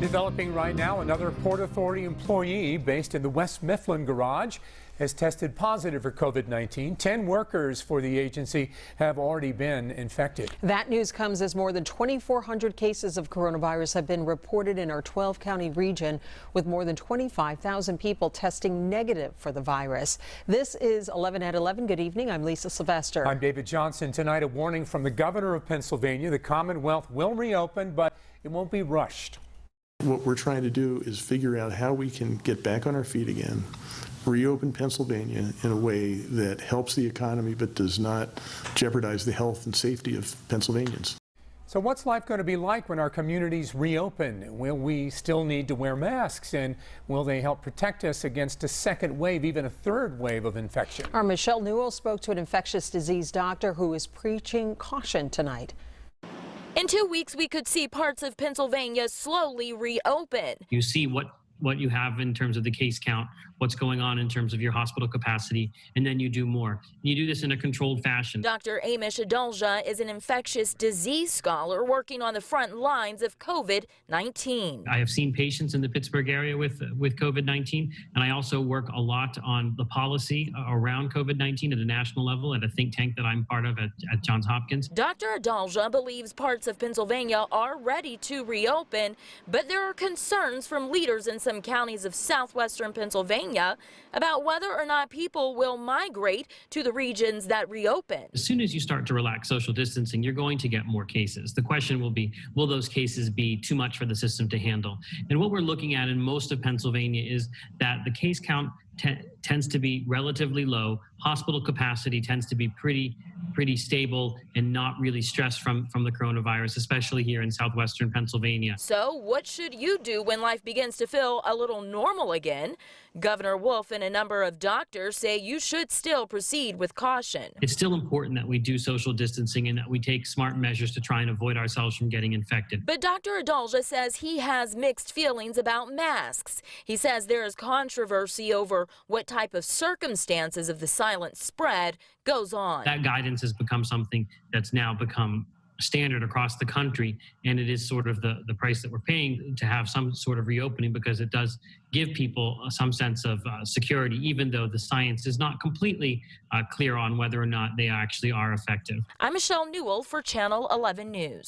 Developing right now, another Port Authority employee based in the West Mifflin garage has tested positive for COVID-19. 10 workers for the agency have already been infected. That news comes as more than 2,400 cases of coronavirus have been reported in our 12-county region, with more than 25,000 people testing negative for the virus. This is 11 at 11. Good evening. I'm Lisa Sylvester. I'm David Johnson. Tonight, a warning from the governor of Pennsylvania. The Commonwealth will reopen, but it won't be rushed. What we're trying to do is figure out how we can get back on our feet again, reopen Pennsylvania in a way that helps the economy but does not jeopardize the health and safety of Pennsylvanians. So what's life going to be like when our communities reopen? Will we still need to wear masks, and will they help protect us against a second wave, even a third wave of infection? Our Michelle Newell spoke to an infectious disease doctor who is preaching caution tonight. In 2 weeks, we could see parts of Pennsylvania slowly reopen. You see what you have in terms of the case count, what's going on in terms of your hospital capacity, and then you do more. You do this in a controlled fashion. Dr. Amish Adalja is an infectious disease scholar working on the front lines of COVID-19. I have seen patients in the Pittsburgh area with COVID-19, and I also work a lot on the policy around COVID-19 at a national level at a think tank that I'm part of at Johns Hopkins. Dr. Adalja believes parts of Pennsylvania are ready to reopen, but there are concerns from leaders in some counties of southwestern Pennsylvania about whether or not people will migrate to the regions that reopen. As soon as you start to relax social distancing, you're going to get more cases. The question will be, will those cases be too much for the system to handle? And what we're looking at in most of Pennsylvania is that the case count tends to be relatively low. Hospital capacity tends to be pretty stable and not really stressed from the coronavirus, especially here in southwestern Pennsylvania. So what should you do when life begins to feel a little normal again? Governor Wolf and a number of doctors say you should still proceed with caution. It's still important that we do social distancing and that we take smart measures to try and avoid ourselves from getting infected. But Dr. Adalja says he has mixed feelings about masks. He says there is controversy over what type of circumstances of the silent spread goes on. That guidance has become something that's now become standard across the country, and it is sort of the price that we're paying to have some sort of reopening, because it does give people some sense of security, even though the science is not completely clear on whether or not they actually are effective. I'm Michelle Newell for Channel 11 News.